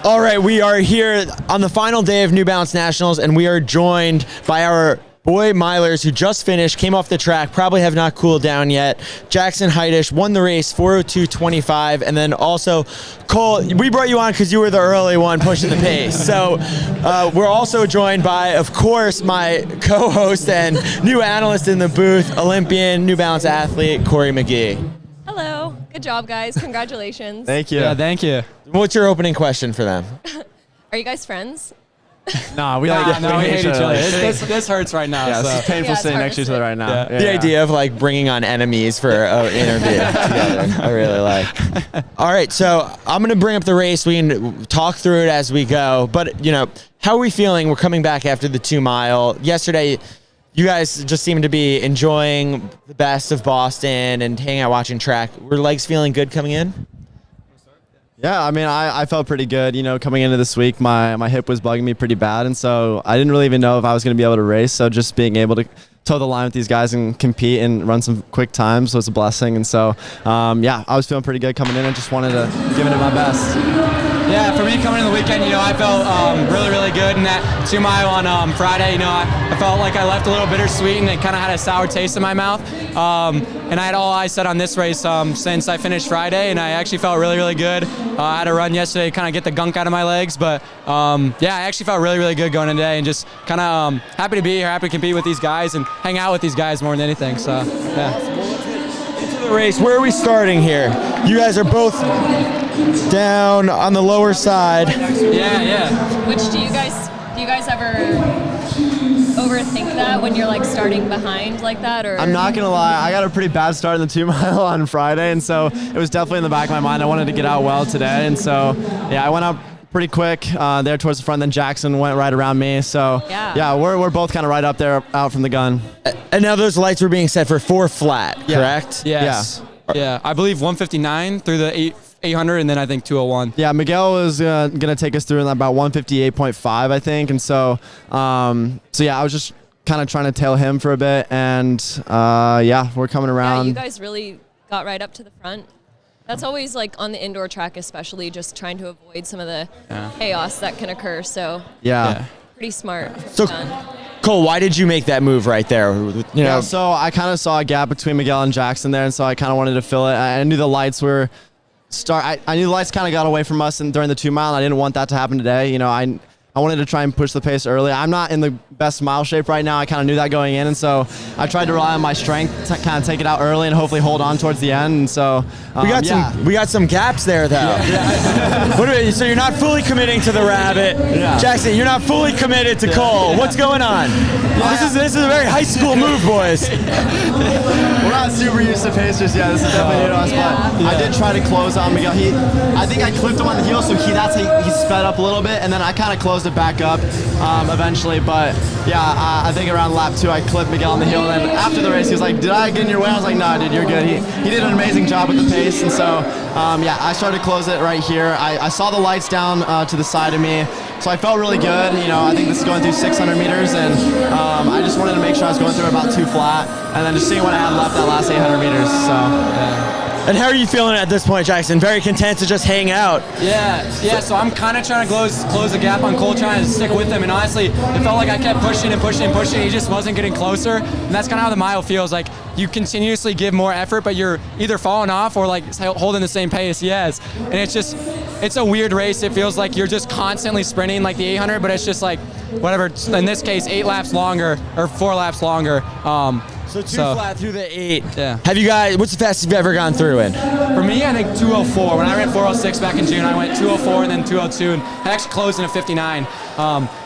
All right, we are here on the final day of New Balance Nationals, and we are joined by our boy Milers, who just finished, came off the track, probably have not cooled down yet. Jackson Heidesch won the race, 4:02.25, and then also Cole, we brought you on because you were the early one pushing the pace. So we're also joined by, of course, my co-host and new analyst in the booth, Olympian, New Balance athlete, Corey McGee. Hello. Good job, guys. Congratulations. Thank you. Yeah, thank you. What's your opening question for them? Are you guys friends? No, we we hate each other. Like, this hurts right now. yeah, so. it's painful it's sitting hard next to to each other sit. right now. Yeah. The idea of like bringing on enemies for an interview together, I really like. All right, so I'm gonna bring up the race. We can talk through it as we go. But how are we feeling? We're coming back after the 2 mile. Yesterday, you guys just seemed to be enjoying the best of Boston and hanging out watching track. Were legs feeling good coming in? Yeah, I mean, I felt pretty good. Coming into this week, my hip was bugging me pretty bad, and so I didn't really even know if I was going to be able to race. So just being able to toe the line with these guys and compete and run some quick times was a blessing. And so, I was feeling pretty good coming in and just wanted to give it my best. Yeah, for me coming in the weekend, I felt really, really good in that 2 mile on Friday. I felt like I left a little bittersweet and it kind of had a sour taste in my mouth. And I had all eyes set on this race since I finished Friday, and I actually felt really, really good. I had a run yesterday to kind of get the gunk out of my legs, but I actually felt really, really good going today and just kind of happy to be here, happy to compete with these guys and hang out with these guys more than anything. So, yeah. Into the race, where are we starting here? You guys are both down on the lower side. Yeah. Which do you guys ever overthink that when you're like starting behind like that? Or I'm not going to lie, I got a pretty bad start in the 2 mile on Friday, and so it was definitely in the back of my mind. I wanted to get out well today, and so, I went out pretty quick there towards the front, then Jackson went right around me. So, we're both kind of right up there out from the gun. And now those lights were being set for 4 flat, correct? Yes. Yeah. I believe 159 through the 800, and then I think 201. Yeah, Miguel was going to take us through in about 158.5, I think. And so, I was just kind of trying to tail him for a bit. And, we're coming around. Yeah, you guys really got right up to the front. That's always like on the indoor track, especially just trying to avoid some of the chaos that can occur. So, pretty smart. So, Cole, why did you make that move right there? Yeah, so I kind of saw a gap between Miguel and Jackson there, and so I kind of wanted to fill it. I knew the lights were I knew the lights kind of got away from us during the 2 mile, and I didn't want that to happen today. I wanted to try and push the pace early. I'm not in the best mile shape right now. I kind of knew that going in, and so I tried to rely on my strength to kind of take it out early and hopefully hold on towards the end. And so we got some gaps there, though. So you're not fully committing to the rabbit, Jackson. You're not fully committed to Cole. What's going on? This is a very high school move, boys. We're not super used to pace just yet. This is definitely new to us, but I did try to close on Miguel. I think I clipped him on the heel, so he sped up a little bit, and then I kind of closed it back up eventually. But I think around lap 2 I clipped Miguel on the heel, and then after the race he was like, "Did I get in your way?" I was like, "No, dude, you're good." He did an amazing job with the pace, and so I started to close it right here. I saw the lights down to the side of me, so I felt really good. I think this is going through 600 meters, and I just wanted to make sure I was going through about 2 flat, and then just seeing what I had left that last 800 meters. So. And how are you feeling at this point, Jackson? Very content to just hang out. Yeah. So I'm kind of trying to close the gap on Cole, trying to stick with him. And honestly, it felt like I kept pushing and pushing and pushing. He just wasn't getting closer. And that's kind of how the mile feels. Like you continuously give more effort, but you're either falling off or like holding the same pace. Yes. And it's a weird race. It feels like you're just constantly sprinting like the 800, but it's just like whatever. In this case, 8 laps longer or 4 laps longer. So 2 flat through the 8. Yeah. Have you guys? What's the fastest you've ever gone through in? For me, I think 204. When I ran 406 back in June, I went 204 and then 202, and I actually closed in a 59.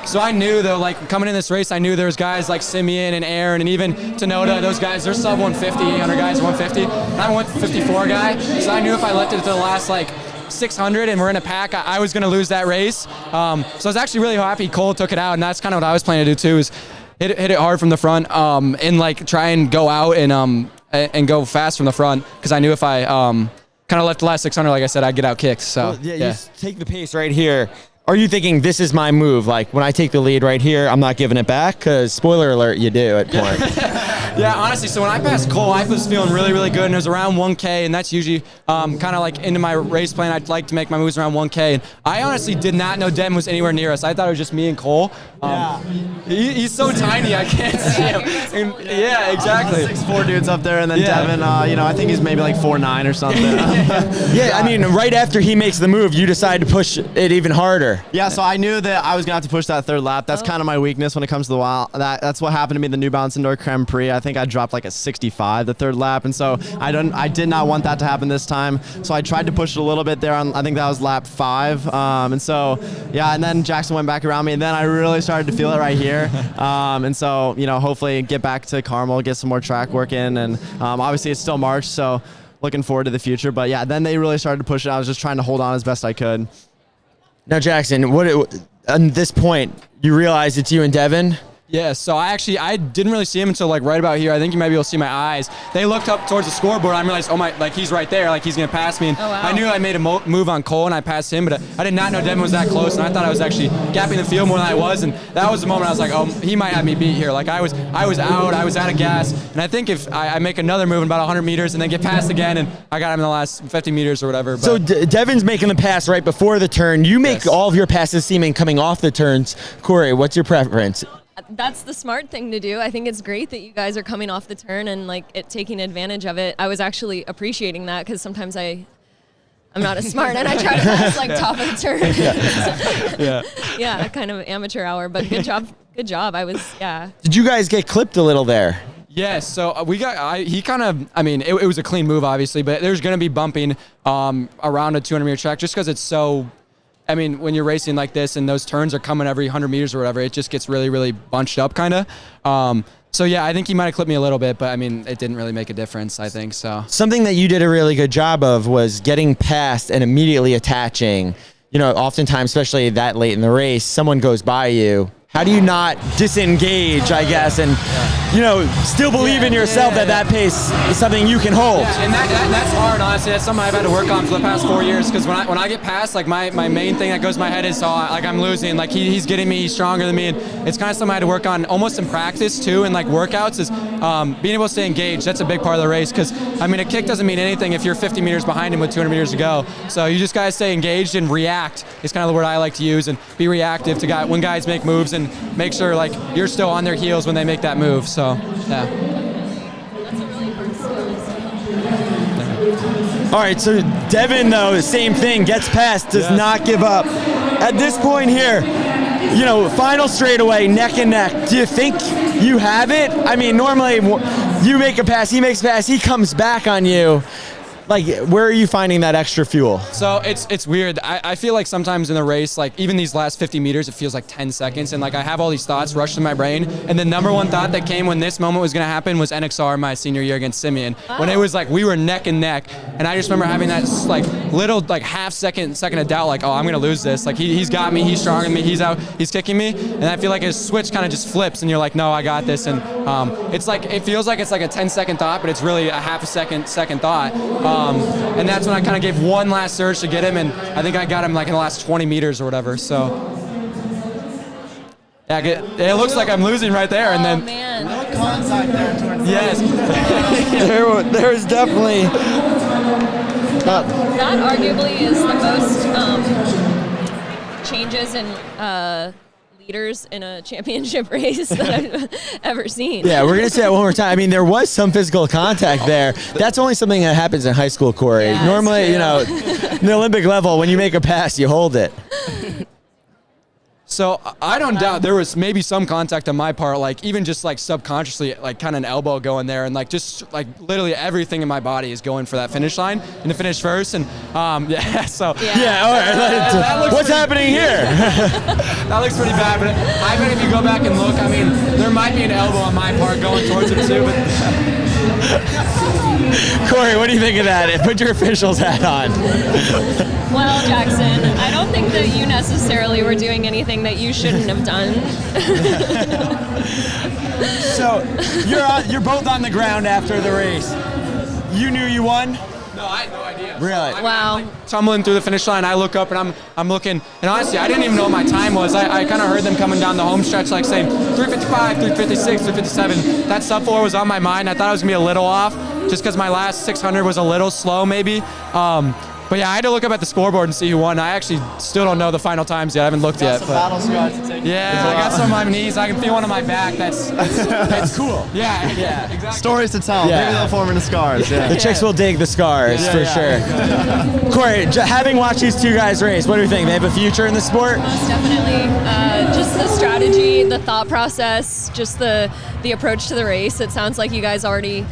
So I knew though, like coming in this race, I knew there was guys like Simeon and Aaron and even Tenoda. Those guys, they're sub 150, 800 guys, 150. And I'm a 154 guy, so I knew if I left it to the last like 600 and we're in a pack, I was going to lose that race. So I was actually really happy Cole took it out, and that's kind of what I was planning to do too. Is hit it hard from the front, and like try and go out and go fast from the front, because I knew if I kind of left the last 600, like I said, I'd get out kicked. So you just take the pace right here. Are you thinking this is my move? Like when I take the lead right here, I'm not giving it back? Because spoiler alert, you do at point. Yeah, honestly, so when I passed Cole, I was feeling really, really good, and it was around 1K, and that's usually kind of like into my race plan. I'd like to make my moves around 1K, and I honestly did not know Devan was anywhere near us. I thought it was just me and Cole. He's so tiny, I can't see him. Yeah, exactly. 6'4" dudes up there, and then Devan, I think he's maybe like 4'9" or something. Yeah, I mean, right after he makes the move, you decide to push it even harder. Yeah, so I knew that I was going to have to push that third lap. That's kind of my weakness when it comes to the wild. That's what happened to me in the New Balance Indoor Grand Prix. I think I dropped like a 65 the third lap, and so I did not want that to happen this time. So I tried to push it a little bit there on, I think that was lap 5. And so, yeah, and then Jackson went back around me, and then I really started to feel it right here. And so, hopefully get back to Carmel, get some more track work in, and obviously it's still March, so looking forward to the future. But yeah, then they really started to push it. I was just trying to hold on as best I could. Now, Jackson, at this point, you realize it's you and Devan? Yeah, so I didn't really see him until like right about here. I think you might be able to see my eyes. They looked up towards the scoreboard. I realized, he's right there. Like he's gonna pass me. And I knew I made a move on Cole and I passed him, but I did not know Devan was that close. And I thought I was actually gapping the field more than I was. And that was the moment I was like, oh, he might have me beat here. Like I was out. I was out of gas. And I think if I make another move in about 100 meters and then get passed again, and I got him in the last 50 meters or whatever. But. So Devan's making the pass right before the turn. You make all of your passes seeming coming off the turns. Corey, what's your preference? That's the smart thing to do. I think it's great that you guys are coming off the turn and taking advantage of it. I was actually appreciating that because sometimes I'm not as smart and I try to pass top of the turn. Yeah, kind of amateur hour, but good job. Good job. Did you guys get clipped a little there? Yeah, so it was a clean move, obviously, but there's going to be bumping around a 200-meter track just because it's so. I mean, when you're racing like this and those turns are coming every 100 meters or whatever, it just gets really, really bunched up kind of. So, yeah, I think he might have clipped me a little bit, but, I mean, it didn't really make a difference, I think. So something that you did a really good job of was getting past and immediately attaching. Oftentimes, especially that late in the race, someone goes by you. How do you not disengage, I guess, and, still believe in yourself that pace is something you can hold? Yeah, and that's hard, honestly. That's something I've had to work on for the past 4 years because when I get past, my main thing that goes in my head is, I'm losing. He's getting me, he's stronger than me, and it's kind of something I had to work on almost in practice, too, and, workouts is being able to stay engaged. That's a big part of the race because, a kick doesn't mean anything if you're 50 meters behind him with 200 meters to go. So you just got to stay engaged and react is kind of the word I like to use, and be reactive to when guys make moves and make sure you're still on their heels when they make that move. So yeah. That's a really hard skill. All right, so Devan though, same thing, gets past, does not give up. At this point here, final straightaway, neck and neck. Do you think you have it? I mean, normally you make a pass, he makes a pass, he comes back on you. Where are you finding that extra fuel? So it's weird. I feel like sometimes in the race, even these last 50 meters, it feels like 10 seconds. And I have all these thoughts rush through my brain. And the number one thought that came when this moment was going to happen was NXR my senior year against Simeon. Wow. When it was we were neck and neck. And I just remember having that little half second of doubt, I'm going to lose this. He's got me, he's stronger than me, he's out, he's kicking me. And I feel like his switch kind of just flips and you're like, no, I got this. And it feels like it's a 10-second thought, but it's really a half a second thought. And that's when I kind of gave one last surge to get him, and I think I got him in the last 20 meters or whatever. So, yeah, it looks like I'm losing right there, and then. Man. No contact there towards the Yes. There's definitely. That arguably is the most changes in leaders in a championship race that I've ever seen. Yeah, we're going to say that one more time. I mean, there was some physical contact there. That's only something that happens in high school, Corey. Yeah, normally, in the Olympic level, when you make a pass, you hold it. So I don't doubt there was maybe some contact on my part, even just subconsciously, kind of an elbow going there, and just literally everything in my body is going for that finish line and to finish first. And yeah, so yeah, all right. What's happening here? That looks pretty bad, but I bet if you go back and look, there might be an elbow on my part going towards it too. But Corey, what do you think of that? Put your official's hat on. Well, Jackson, I don't think that you necessarily were doing anything that you shouldn't have done. So you're both on the ground after the race. You knew you won? no, I had no idea. Really? Wow. Tumbling through the finish line, I look up and I'm looking, and honestly, I didn't even know what my time was. I kind of heard them coming down the home stretch, like saying 355, 356, 357. That sub 4 was on my mind. I thought I was gonna be a little off, just because my last 600 was a little slow, maybe. But yeah, I had to look up at the scoreboard and see who won. I actually still don't know the final times yet. I haven't looked yet. Some battle scars to take. Yeah, I got some on my knees. I can feel one on my back. That's cool. Yeah, exactly. Stories to tell. Yeah. Maybe they'll form into scars. Yeah. The chicks will dig the scars for sure. Corey, having watched these two guys race, what do you think? They have a future in the sport? Most definitely. Just the strategy, the thought process, just the approach to the race. It sounds like you guys already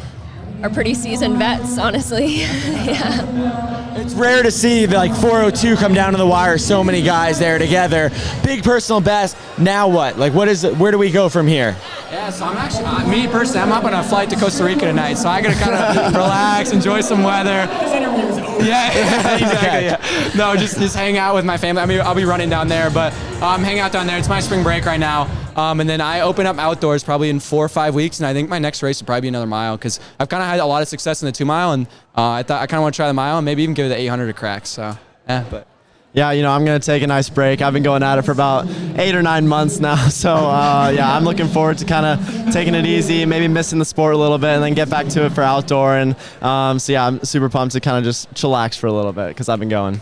are pretty seasoned vets, honestly. Yeah. It's rare to see like 402 come down to the wire, so many guys there together. Big personal best. Now what? Like, where do we go from here? Yeah, so I'm actually, me personally, I'm up on a flight to Costa Rica tonight, so I gotta kind of relax, enjoy some weather. This interview's over. Yeah, exactly. Yeah. No, just hang out with my family. I mean, I'll be running down there, but hang out down there. It's my spring break right now. And then I open up outdoors probably in 4 or 5 weeks, and I think my next race will probably be another mile, because I've kind of had a lot of success in the 2 mile, and I thought I kind of want to try the mile and maybe even give it the 800 a crack. So yeah, but. Yeah, I'm going to take a nice break. I've been going at it for about 8 or 9 months now. So, yeah, I'm looking forward to kind of taking it easy, maybe missing the sport a little bit, and then get back to it for outdoor. And so, yeah, I'm super pumped to kind of just chillax for a little bit because I've been going.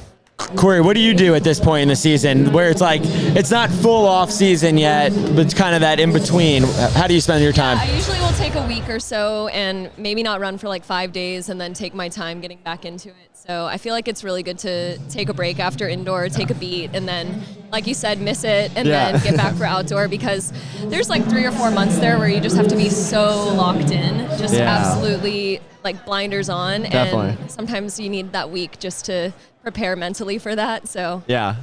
Corey, what do you do at this point in the season where it's like it's not full off season yet, but it's kind of that in between? How do you spend your time? I usually will take a week or so and maybe not run for like 5 days and then take my time getting back into it. So I feel like it's really good to take a break after indoor, take a beat, and then, like you said, miss it and then get back for outdoor, because there's like 3 or 4 months there where you just have to be so locked in, just absolutely like blinders on. Definitely. And sometimes you need that week just to prepare mentally for that. So Yeah.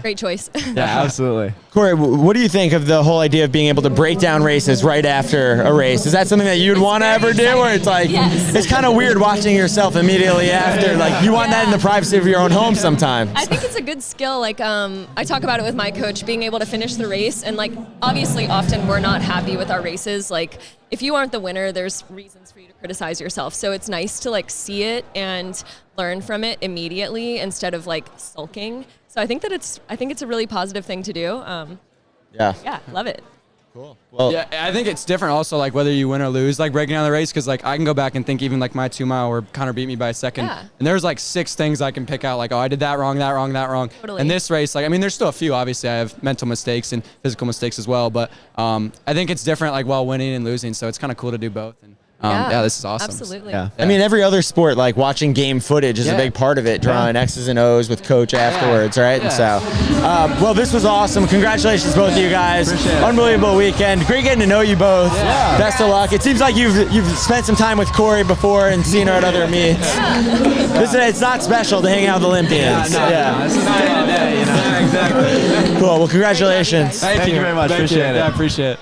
great choice. Yeah, absolutely. Corey, what do you think of the whole idea of being able to break down races right after a race? Is that something that you'd want to ever do, or it's like it's kind of weird watching yourself immediately after? Like you want that in the privacy of your own home sometimes. I think it's a good skill. Like I talk about it with my coach, being able to finish the race, and like obviously often we're not happy with our races. Like if you aren't the winner, there's reasons for you to criticize yourself. So it's nice to like see it and learn from it immediately instead of like sulking. So I think it's a really positive thing to do. Yeah, love it. Cool. Well, Yeah, I think it's different also, like whether you win or lose, like breaking down the race, because like I can go back and think even like my 2 mile where Connor beat me by a second, and there's like 6 things I can pick out, like, oh, I did that wrong, that wrong, that wrong. Totally. And this race, like, I mean, there's still a few, obviously I have mental mistakes and physical mistakes as well, but I think it's different like while winning and losing, so it's kind of cool to do both. And yeah, this is awesome. Absolutely. Yeah. I mean, every other sport, like watching game footage is a big part of it, drawing X's and O's with coach afterwards, right? And so, well, this was awesome. Congratulations, both of you guys. Unbelievable weekend. Great getting to know you both. Yeah. Best of luck. It seems like you've spent some time with Corey before and seen her at other meets. It's not special to hang out with Olympians. This is not a day, you know. Yeah, exactly. Cool. Well, congratulations. Thank you very much. Appreciate it. Yeah, I appreciate it.